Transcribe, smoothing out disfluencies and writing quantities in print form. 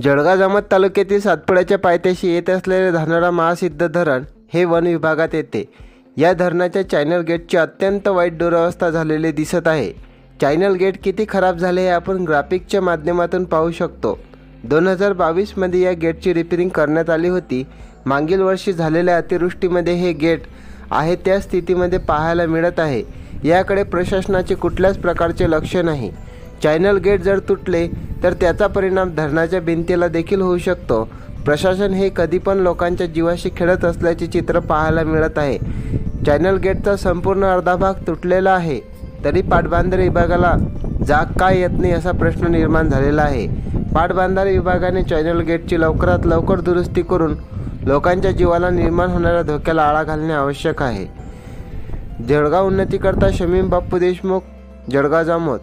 जळगाव जामोद तालुक्यातील सातपुड्याच्या पायथ्याशी येत असलेले धानोरा महासिद्ध धरण हे वन विभागात येते। या धरणाच्या चॅनल गेटची अत्यंत वाईट दुरवस्था झालेली दिसत आहे। चॅनल गेट किती खराब झाले हे आपण ग्राफिकच्या माध्यमातून पाहू शकतो। 2022 मध्ये या गेटची रिपेअरिंग करण्यात आली होती। मागील वर्षी झालेल्या अतिवृष्टीमध्ये हे गेट आहे त्या स्थितीमध्ये पाहायला मिळत आहे। याकडे प्रशासनाचे कुठल्याच प्रकारचे लक्ष नाही। चॅनल गेट जर तुटले तर त्याचा परिणाम धरणाच्या भिंतीला देखील होऊ शकतो। प्रशासन हे कधी पण लोकांच्या जीवाशी खेळत असल्याचे चित्र पाहायला मिळत आहे। चॅनल गेटचा संपूर्ण अर्धा भाग तुटलेला आहे, तरी पाटबंधारे विभागाला जाग का येत नाही असा प्रश्न निर्माण झालेला आहे। पाटबंधारे विभागाने चॅनल गेटची लवकरात लवकर दुरुस्ती करून लोकांच्या जीवाला निर्माण होणाऱ्या धोक्याला आळा घालणे आवश्यक आहे। जळगाव उन्नतीकरता शमीम बाप्पू देशमुख, जळगाव जामोद।